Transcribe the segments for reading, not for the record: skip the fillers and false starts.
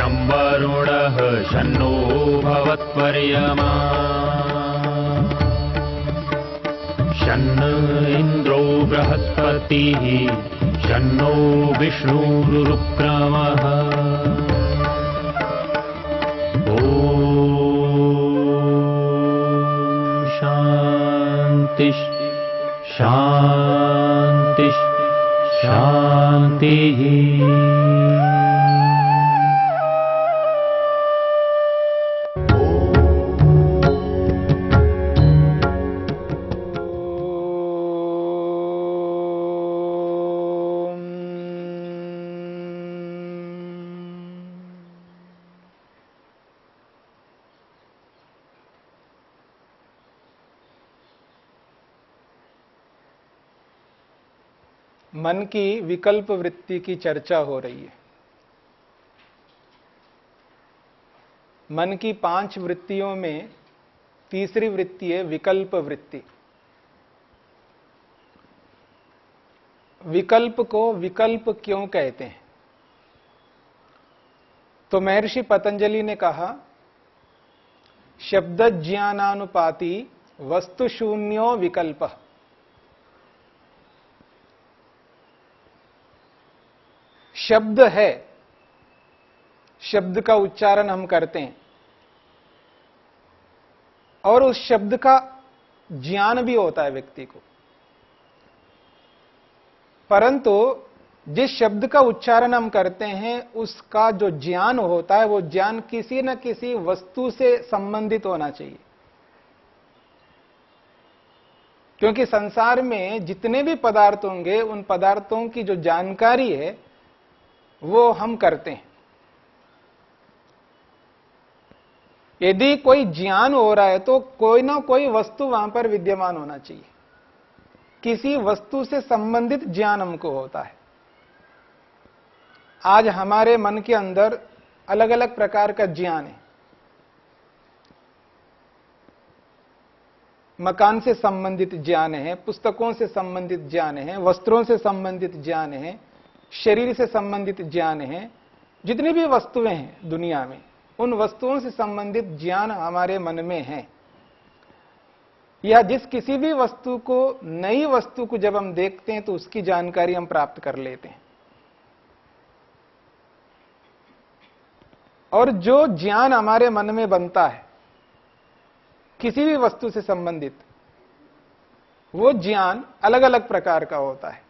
शं वरुणः शन्नो भवत्पर्यमा शन्न इन्द्रो बृहस्पतिः शन्नो विष्णुरुक्रमः ॐ शान्ति शान्ति शान्तिः। मन की विकल्प वृत्ति की चर्चा हो रही है। मन की 5 वृत्तियों में तीसरी वृत्ति है विकल्प वृत्ति। विकल्प को विकल्प क्यों कहते हैं? तो महर्षि पतंजलि ने कहा, शब्द ज्ञानानुपाती वस्तु शून्यो विकल्प। शब्द है, शब्द का उच्चारण हम करते हैं और उस शब्द का ज्ञान भी होता है व्यक्ति को, परंतु जिस शब्द का उच्चारण हम करते हैं उसका जो ज्ञान होता है वो ज्ञान किसी न किसी वस्तु से संबंधित होना चाहिए। क्योंकि संसार में जितने भी पदार्थ होंगे उन पदार्थों की जो जानकारी है वो हम करते हैं। यदि कोई ज्ञान हो रहा है तो कोई ना कोई वस्तु वहां पर विद्यमान होना चाहिए, किसी वस्तु से संबंधित ज्ञान हमको होता है। आज हमारे मन के अंदर अलग अलग प्रकार का ज्ञान है। मकान से संबंधित ज्ञान है, पुस्तकों से संबंधित ज्ञान है, वस्त्रों से संबंधित ज्ञान है, शरीर से संबंधित ज्ञान है। जितनी भी वस्तुएं हैं दुनिया में उन वस्तुओं से संबंधित ज्ञान हमारे मन में है। या जिस किसी भी वस्तु को, नई वस्तु को जब हम देखते हैं तो उसकी जानकारी हम प्राप्त कर लेते हैं। और जो ज्ञान हमारे मन में बनता है किसी भी वस्तु से संबंधित, वो ज्ञान अलग अलग प्रकार का होता है।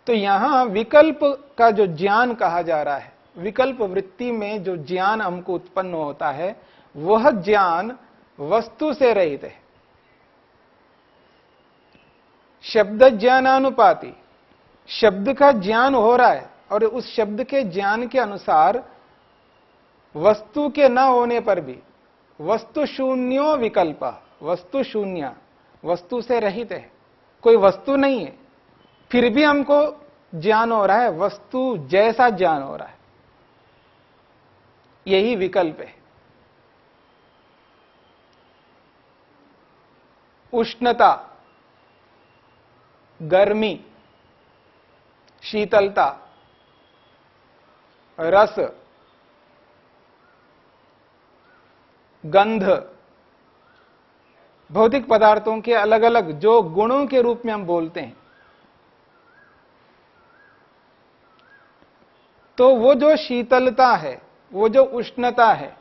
तो यहां विकल्प का जो ज्ञान कहा जा रहा है, विकल्प वृत्ति में जो ज्ञान हमको उत्पन्न होता है वह ज्ञान वस्तु से रहित है। शब्द ज्ञानानुपाती, शब्द का ज्ञान हो रहा है और उस शब्द के ज्ञान के अनुसार वस्तु के न होने पर भी वस्तु शून्यो विकल्प, वस्तु शून्य, वस्तु से रहित है, कोई वस्तु नहीं है, फिर भी हमको ज्ञान हो रहा है, वस्तु जैसा ज्ञान हो रहा है। यही विकल्प है। उष्णता, गर्मी, शीतलता, रस, गंध, भौतिक पदार्थों के अलग अलग जो गुणों के रूप में हम बोलते हैं, तो वो जो शीतलता है, वो जो उष्णता है,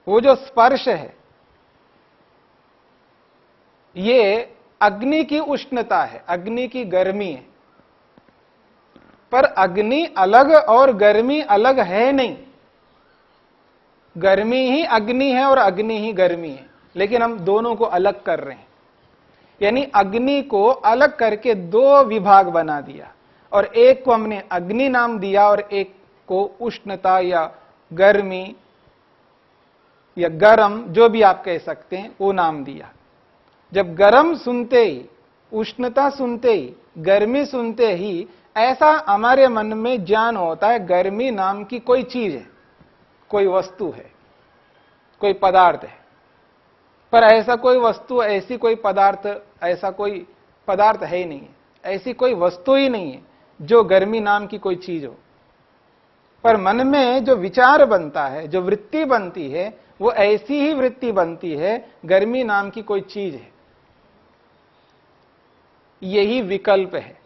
वो जो स्पर्श है, ये अग्नि की उष्णता है, अग्नि की गर्मी है। पर अग्नि अलग और गर्मी अलग है नहीं। गर्मी ही अग्नि है और अग्नि ही गर्मी है, लेकिन हम दोनों को अलग कर रहे हैं। यानी अग्नि को अलग करके 2 विभाग बना दिया और एक को हमने अग्नि नाम दिया और एक को उष्णता या गर्मी या गरम, जो भी आप कह सकते हैं, वो नाम दिया। जब गरम सुनते ही, उष्णता सुनते ही, गर्मी सुनते ही ऐसा हमारे मन में ज्ञान होता है गर्मी नाम की कोई चीज है, कोई वस्तु है, कोई पदार्थ है। पर ऐसा कोई वस्तु, ऐसी कोई पदार्थ, ऐसा कोई पदार्थ है ही नहीं है, ऐसी कोई वस्तु ही नहीं है जो गर्मी नाम की कोई चीज हो। पर मन में जो विचार बनता है, जो वृत्ति बनती है, वो ऐसी ही वृत्ति बनती है गर्मी नाम की कोई चीज है। यही विकल्प है,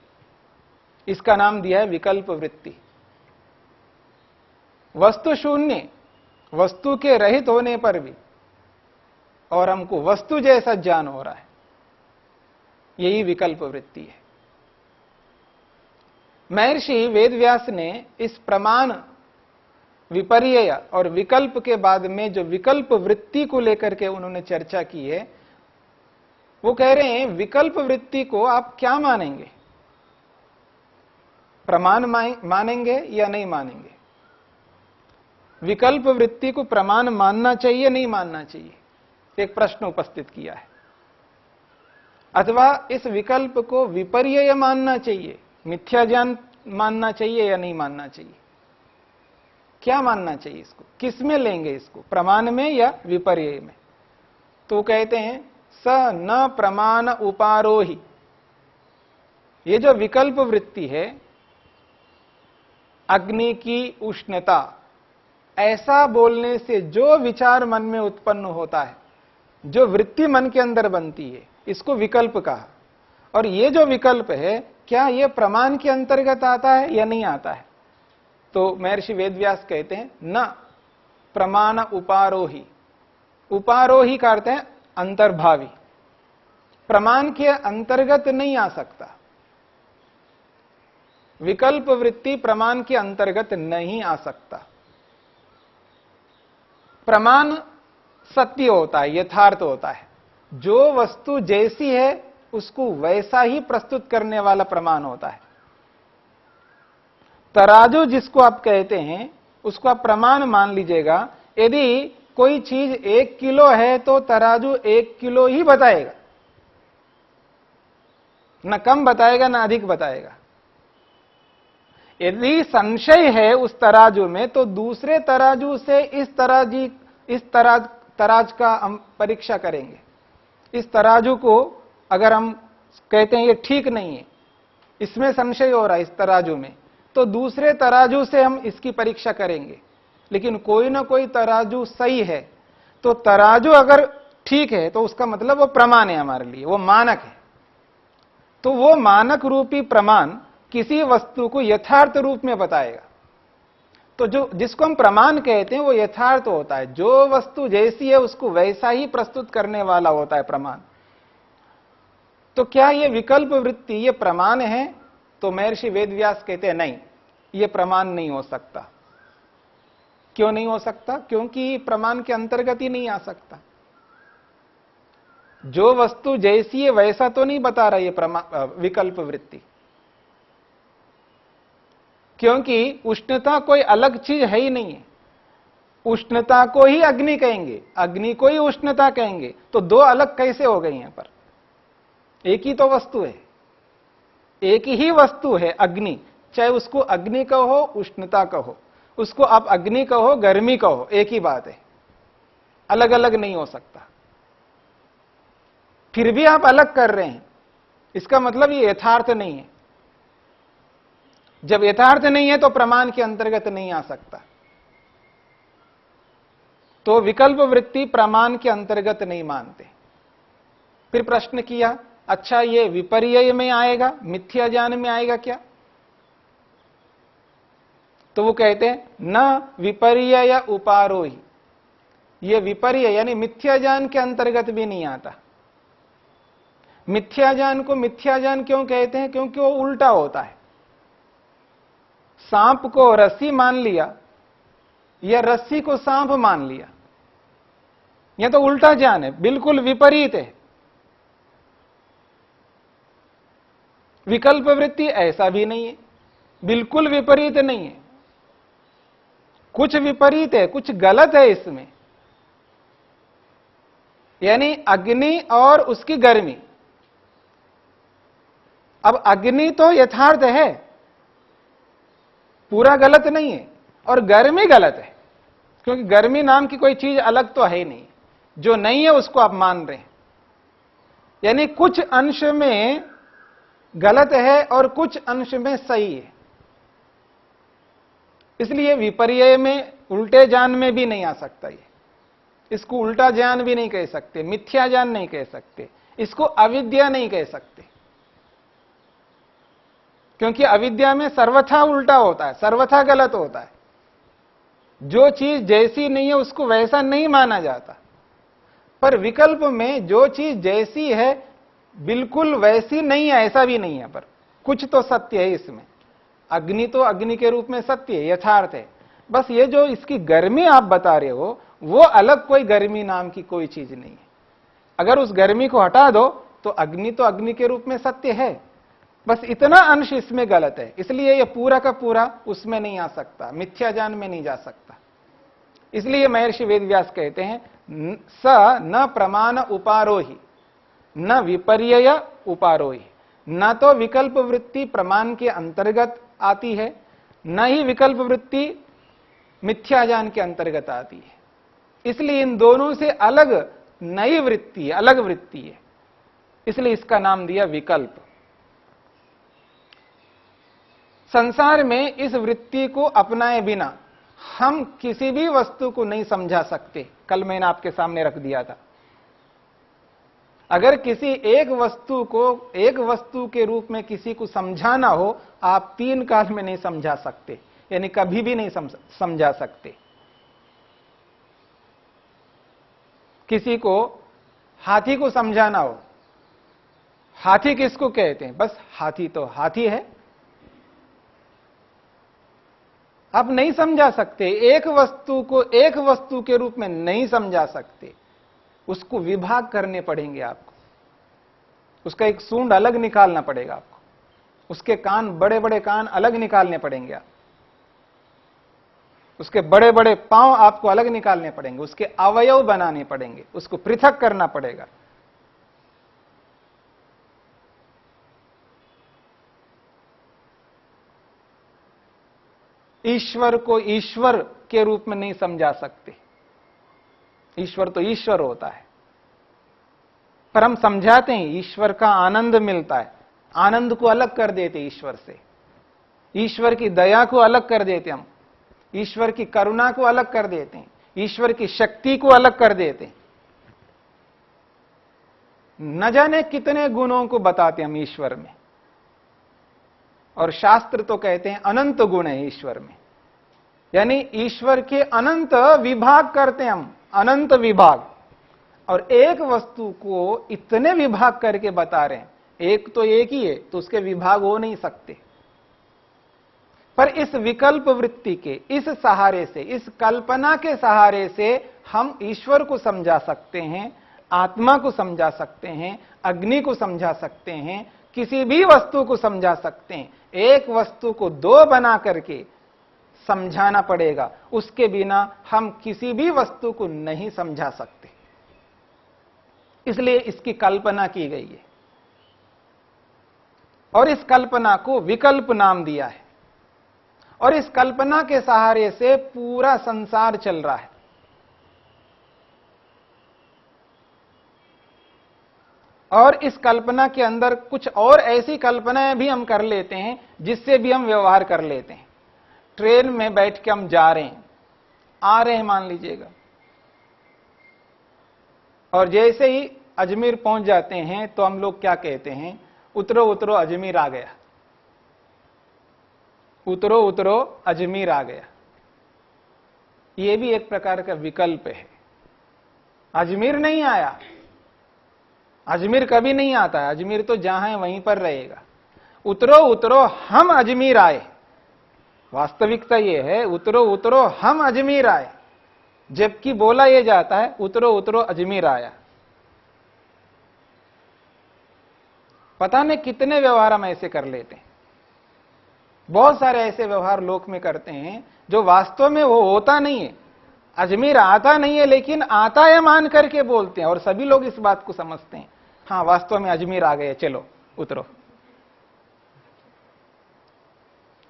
इसका नाम दिया है विकल्प वृत्ति। वस्तु शून्य, वस्तु के रहित होने पर भी, और हमको वस्तु जैसा ज्ञान हो रहा है, यही विकल्प वृत्ति है। महर्षि वेदव्यास ने इस प्रमाण, विपर्यय और विकल्प के बाद में जो विकल्प वृत्ति को लेकर के उन्होंने चर्चा की है, वो कह रहे हैं विकल्प वृत्ति को आप क्या मानेंगे, प्रमाण मानेंगे या नहीं मानेंगे? विकल्प वृत्ति को प्रमाण मानना चाहिए नहीं मानना चाहिए, एक प्रश्न उपस्थित किया है। अथवा इस विकल्प को विपर्यय मानना चाहिए, मिथ्या ज्ञान मानना चाहिए या नहीं मानना चाहिए? क्या मानना चाहिए इसको, किस में लेंगे इसको, प्रमाण में या विपर्यय में? तो कहते हैं स न प्रमाण उपारोही। ये जो विकल्प वृत्ति है, अग्नि की उष्णता, ऐसा बोलने से जो विचार मन में उत्पन्न होता है, जो वृत्ति मन के अंदर बनती है, इसको विकल्प कहा। और ये जो विकल्प है, क्या ये प्रमाण के अंतर्गत आता है या नहीं आता है? तो महर्षि वेदव्यास कहते हैं न प्रमाण उपारोही। उपारोही का अर्थ है अंतर्भावी, प्रमाण के अंतर्गत नहीं आ सकता। विकल्प वृत्ति प्रमाण के अंतर्गत नहीं आ सकता। प्रमाण सत्य होता है, यथार्थ होता है। जो वस्तु जैसी है उसको वैसा ही प्रस्तुत करने वाला प्रमाण होता है। तराजू जिसको आप कहते हैं, उसको आप प्रमाण मान लीजिएगा। यदि कोई चीज 1 किलो है तो तराजू 1 किलो ही बताएगा, न कम बताएगा न अधिक बताएगा। यदि संशय है उस तराजू में तो दूसरे तराजू से इस तराज का हम परीक्षा करेंगे। इस तराजू को अगर हम कहते हैं ये ठीक नहीं है, इसमें संशय हो रहा है इस तराजू में, तो दूसरे तराजू से हम इसकी परीक्षा करेंगे। लेकिन कोई ना कोई तराजू सही है, तो तराजू अगर ठीक है तो उसका मतलब वो प्रमाण है हमारे लिए, वो मानक है। तो वो मानक रूपी प्रमाण किसी वस्तु को यथार्थ रूप में बताएगा। तो जो जिसको हम प्रमाण कहते हैं वो यथार्थ होता है। जो वस्तु जैसी है उसको वैसा ही प्रस्तुत करने वाला होता है प्रमाण। तो क्या ये विकल्प वृत्ति ये प्रमाण है? तो महर्षि वेदव्यास कहते हैं नहीं, ये प्रमाण नहीं हो सकता। क्यों नहीं हो सकता? क्योंकि प्रमाण के अंतर्गत ही नहीं आ सकता। जो वस्तु जैसी है वैसा तो नहीं बता रहा ये विकल्प वृत्ति, क्योंकि उष्णता कोई अलग चीज है ही नहीं है। उष्णता को ही अग्नि कहेंगे, अग्नि को ही उष्णता कहेंगे, तो दो अलग कैसे हो गई यहां पर? एक ही तो वस्तु है, एक ही वस्तु है अग्नि। चाहे उसको अग्नि कहो, उष्णता कहो, उसको आप अग्नि कहो, गर्मी कहो, एक ही बात है, अलग अलग नहीं हो सकता। फिर भी आप अलग कर रहे हैं, इसका मतलब ये यथार्थ नहीं है। जब यथार्थ नहीं है तो प्रमाण के अंतर्गत नहीं आ सकता। तो विकल्प वृत्ति प्रमाण के अंतर्गत नहीं मानते। फिर प्रश्न किया, अच्छा ये विपर्यय में आएगा, मिथ्या ज्ञान में आएगा क्या? तो वो कहते हैं न विपर्यय उपारोही। ये विपर्यय यानी मिथ्या ज्ञान के अंतर्गत भी नहीं आता। मिथ्या ज्ञान को मिथ्या ज्ञान क्यों कहते हैं? क्योंकि वो उल्टा होता है। सांप को रस्सी मान लिया या रस्सी को सांप मान लिया, यह तो उल्टा ज्ञान है, बिल्कुल विपरीत है। विकल्प वृत्ति ऐसा भी नहीं है, बिल्कुल विपरीत नहीं है। कुछ विपरीत है, कुछ गलत है इसमें। यानी अग्नि और उसकी गर्मी। अब अग्नि तो यथार्थ है, पूरा गलत नहीं है, और गर्मी गलत है, क्योंकि गर्मी नाम की कोई चीज अलग तो है ही नहीं। जो नहीं है उसको आप मान रहे हैं। यानी कुछ अंश में गलत है और कुछ अंश में सही है। इसलिए विपर्यय में, उल्टे ज्ञान में भी नहीं आ सकता ये। इसको उल्टा ज्ञान भी नहीं कह सकते, मिथ्या ज्ञान नहीं कह सकते, इसको अविद्या नहीं कह सकते, क्योंकि अविद्या में सर्वथा उल्टा होता है, सर्वथा गलत होता है। जो चीज जैसी नहीं है उसको वैसा नहीं माना जाता, पर विकल्प में जो चीज जैसी है बिल्कुल वैसी नहीं है ऐसा भी नहीं है, पर कुछ तो सत्य है इसमें। अग्नि तो अग्नि के रूप में सत्य है, यथार्थ है। बस ये जो इसकी गर्मी आप बता रहे हो वो अलग कोई गर्मी नाम की कोई चीज नहीं है। अगर उस गर्मी को हटा दो तो अग्नि के रूप में सत्य है, बस इतना अंश इसमें गलत है, इसलिए ये पूरा का पूरा उसमें नहीं आ सकता, मिथ्या ज्ञान में नहीं जा सकता। इसलिए महर्षि वेदव्यास कहते हैं स न प्रमाण उपारोही न विपर्यय उपारोही। न तो विकल्प वृत्ति प्रमाण के अंतर्गत आती है, न ही विकल्प वृत्ति मिथ्या ज्ञान के अंतर्गत आती है। इसलिए इन दोनों से अलग नई वृत्ति है, अलग वृत्ति है, इसलिए इसका नाम दिया विकल्प। संसार में इस वृत्ति को अपनाए बिना हम किसी भी वस्तु को नहीं समझा सकते। कल मैंने आपके सामने रख दिया था, अगर किसी एक वस्तु के रूप में किसी को समझाना हो, आप 3 काल में नहीं समझा सकते, यानी कभी भी नहीं समझा सकते। किसी को हाथी को समझाना हो, हाथी किसको कहते हैं? बस हाथी तो हाथी है, आप नहीं समझा सकते। एक वस्तु को एक वस्तु के रूप में नहीं समझा सकते, उसको विभाग करने पड़ेंगे आपको। उसका एक सूंड अलग निकालना पड़ेगा आपको, उसके कान, बड़े बड़े कान अलग निकालने पड़ेंगे आप, उसके बड़े बड़े पांव आपको अलग निकालने पड़ेंगे, उसके अवयव बनाने पड़ेंगे, उसको पृथक करना पड़ेगा। ईश्वर को ईश्वर के रूप में नहीं समझा सकते, ईश्वर तो ईश्वर होता है, पर हम समझाते हैं। ईश्वर का आनंद मिलता है, आनंद को अलग कर देते ईश्वर से, ईश्वर की दया को अलग कर देते हम, ईश्वर की करुणा को अलग कर देते हैं, ईश्वर की शक्ति को अलग कर देते हैं। न जाने कितने गुणों को बताते हम ईश्वर में, और शास्त्र तो कहते हैं अनंत गुण है ईश्वर में, यानी ईश्वर के अनंत विभाग करते हैं हम, अनंत विभाग। और एक वस्तु को इतने विभाग करके बता रहे हैं, एक तो एक ही है तो उसके विभाग हो नहीं सकते। पर इस विकल्प वृत्ति के इस सहारे से, इस कल्पना के सहारे से हम ईश्वर को समझा सकते हैं, आत्मा को समझा सकते हैं, अग्नि को समझा सकते हैं, किसी भी वस्तु को समझा सकते हैं। एक वस्तु को 2 बना करके समझाना पड़ेगा, उसके बिना हम किसी भी वस्तु को नहीं समझा सकते, इसलिए इसकी कल्पना की गई है और इस कल्पना को विकल्प नाम दिया है। और इस कल्पना के सहारे से पूरा संसार चल रहा है। और इस कल्पना के अंदर कुछ और ऐसी कल्पनाएं भी हम कर लेते हैं जिससे भी हम व्यवहार कर लेते हैं। ट्रेन में बैठ के हम जा रहे हैं, आ रहे हैं मान लीजिएगा, और जैसे ही अजमेर पहुंच जाते हैं तो हम लोग क्या कहते हैं? उतरो उतरो अजमेर आ गया, उतरो उतरो अजमेर आ गया। यह भी एक प्रकार का विकल्प है। अजमेर नहीं आया, अजमेर कभी नहीं आता है, अजमेर तो जहां है वहीं पर रहेगा। उतरो उतरो हम अजमेर आए, वास्तविकता यह है उतरो उतरो हम अजमेर आए, जबकि बोला यह जाता है उतरो उतरो अजमेर आया। पता नहीं कितने व्यवहार हम ऐसे कर लेते हैं। बहुत सारे ऐसे व्यवहार लोक में करते हैं जो वास्तव में वो होता नहीं है, अजमेर आता नहीं है, लेकिन आता है मान करके बोलते हैं और सभी लोग इस बात को समझते हैं, हाँ वास्तव में अजमेर आ गए, चलो उतरो।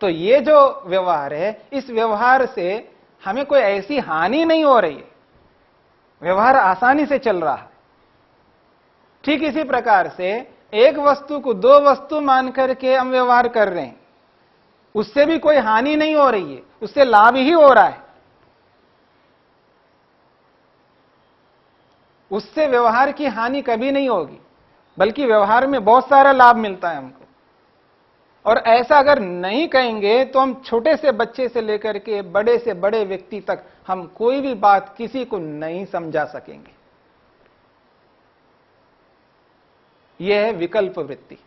तो ये जो व्यवहार है, इस व्यवहार से हमें कोई ऐसी हानि नहीं हो रही है, व्यवहार आसानी से चल रहा है। ठीक इसी प्रकार से एक वस्तु को 2 वस्तु मान करके हम व्यवहार कर रहे हैं, उससे भी कोई हानि नहीं हो रही है, उससे लाभ ही हो रहा है। उससे व्यवहार की हानि कभी नहीं होगी, बल्कि व्यवहार में बहुत सारा लाभ मिलता है हमको। और ऐसा अगर नहीं कहेंगे तो हम छोटे से बच्चे से लेकर के बड़े से बड़े व्यक्ति तक हम कोई भी बात किसी को नहीं समझा सकेंगे। यह है विकल्प वृत्ति।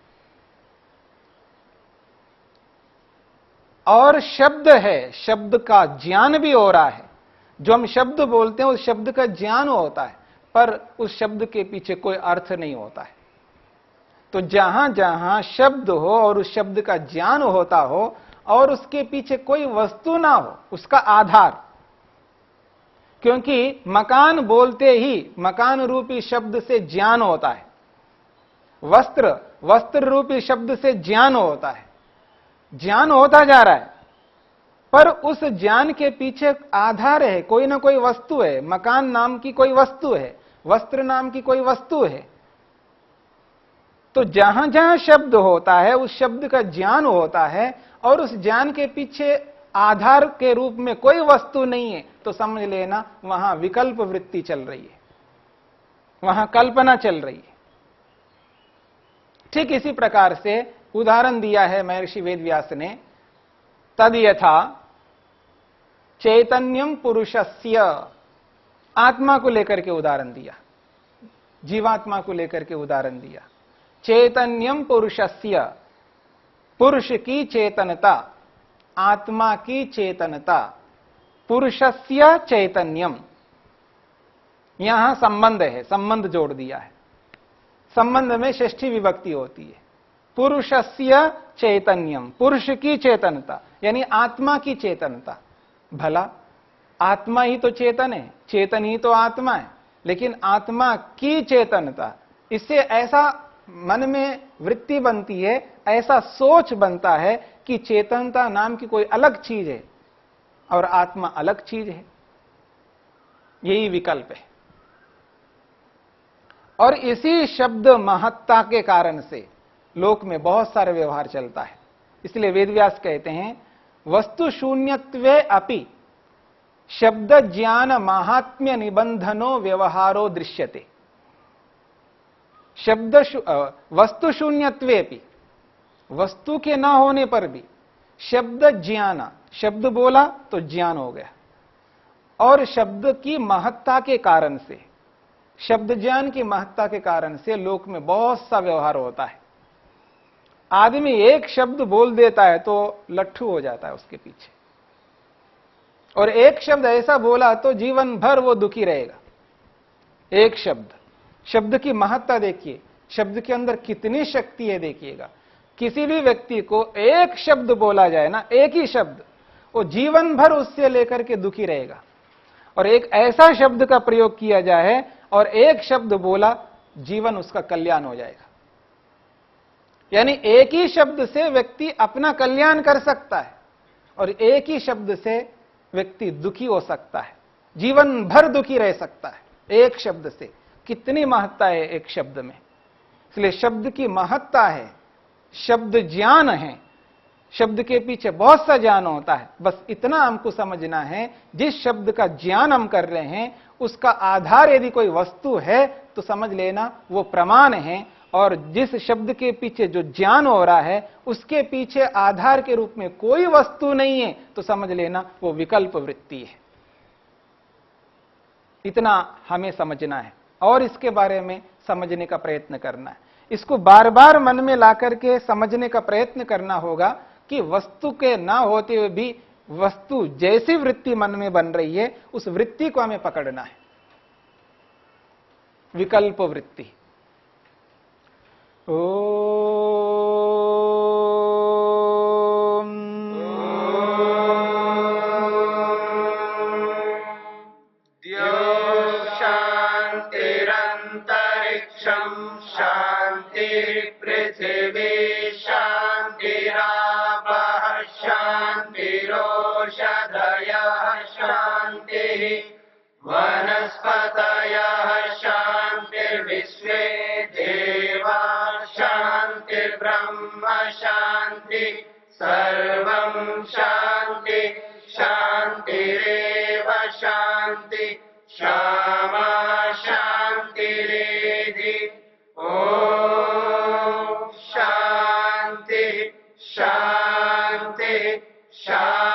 और शब्द है, शब्द का ज्ञान भी हो रहा है। जो हम शब्द बोलते हैं उस शब्द का ज्ञान होता है, पर उस शब्द के पीछे कोई अर्थ नहीं होता है। तो जहां जहां शब्द हो और उस शब्द का ज्ञान होता हो और उसके पीछे कोई वस्तु ना हो, उसका आधार, क्योंकि मकान बोलते ही मकान रूपी शब्द से ज्ञान होता है, वस्त्र वस्त्र रूपी शब्द से ज्ञान होता है, ज्ञान होता जा रहा है, पर उस ज्ञान के पीछे आधार है, कोई ना कोई वस्तु है। मकान नाम की कोई वस्तु है, वस्त्र नाम की कोई वस्तु है। तो जहां जहां शब्द होता है उस शब्द का ज्ञान होता है और उस ज्ञान के पीछे आधार के रूप में कोई वस्तु नहीं है, तो समझ लेना वहां विकल्प वृत्ति चल रही है, वहां कल्पना चल रही है। ठीक इसी प्रकार से उदाहरण दिया है महर्षि वेदव्यास ने, तद यथा चैतन्यम पुरुषस्य, आत्मा को लेकर के उदाहरण दिया, जीवात्मा को लेकर के उदाहरण दिया। चैतन्यम पुरुषस्य, पुरुष की चेतनता, आत्मा की चेतनता, पुरुषस्य चैतन्यम। यहां संबंध है, संबंध जोड़ दिया है। संबंध में षष्ठी विभक्ति होती है। पुरुषस्य चैतन्यम, पुरुष की चेतनता यानी आत्मा की चेतनता। भला आत्मा ही तो चेतन है, चेतन ही तो आत्मा है, लेकिन आत्मा की चेतनता, इससे ऐसा मन में वृत्ति बनती है, ऐसा सोच बनता है कि चेतनता नाम की कोई अलग चीज है और आत्मा अलग चीज है। यही विकल्प है। और इसी शब्द महत्ता के कारण से लोक में बहुत सारे व्यवहार चलता है। इसलिए वेदव्यास कहते हैं, वस्तु शून्यत्वे अपि शब्द ज्ञान महात्म्य निबंधनो व्यवहारो दृश्यते। शब्द वस्तु शून्यत्वे अपि, वस्तु के ना होने पर भी शब्द ज्ञान, शब्द बोला तो ज्ञान हो गया, और शब्द की महत्ता के कारण से, शब्द ज्ञान की महत्ता के कारण से लोक में बहुत सा व्यवहार होता है। आदमी एक शब्द बोल देता है तो लट्ठू हो जाता है उसके पीछे, और एक शब्द ऐसा बोला तो जीवन भर वो दुखी रहेगा। एक शब्द, शब्द की महत्ता देखिए, शब्द के अंदर कितनी शक्ति है देखिएगा। किसी भी व्यक्ति को एक शब्द बोला जाए ना, एक ही शब्द, वो जीवन भर उससे लेकर के दुखी रहेगा। और एक ऐसा शब्द का प्रयोग किया जाए और एक शब्द बोला, जीवन उसका कल्याण हो जाएगा। यानी एक ही शब्द से व्यक्ति अपना कल्याण कर सकता है और एक ही शब्द से व्यक्ति दुखी हो सकता है, जीवन भर दुखी रह सकता है। एक शब्द से कितनी महत्ता है एक शब्द में। इसलिए शब्द की महत्ता है, शब्द ज्ञान है, शब्द के पीछे बहुत सा ज्ञान होता है। बस इतना हमको समझना है, जिस शब्द का ज्ञान हम कर रहे हैं उसका आधार यदि कोई वस्तु है तो समझ लेना वो प्रमाण है, और जिस शब्द के पीछे जो ज्ञान हो रहा है उसके पीछे आधार के रूप में कोई वस्तु नहीं है तो समझ लेना वो विकल्प वृत्ति है। इतना हमें समझना है और इसके बारे में समझने का प्रयत्न करना है। इसको बार बार मन में लाकर के समझने का प्रयत्न करना होगा कि वस्तु के ना होते हुए भी वस्तु जैसी वृत्ति मन में बन रही है उस वृत्ति को हमें पकड़ना है। विकल्प वृत्ति। शांतिरंतरिक्षं शांतिर्पृथिवी शांतिरापः शांतिरोषधयः शांतिः वनस्पतयः शांतिर्विश्वे देवा शांतिर्ब्रह्म शांति सर्वं शान्ति श्यामा शान्तिरेधि ॐ शान्ति शान्ति शान्ति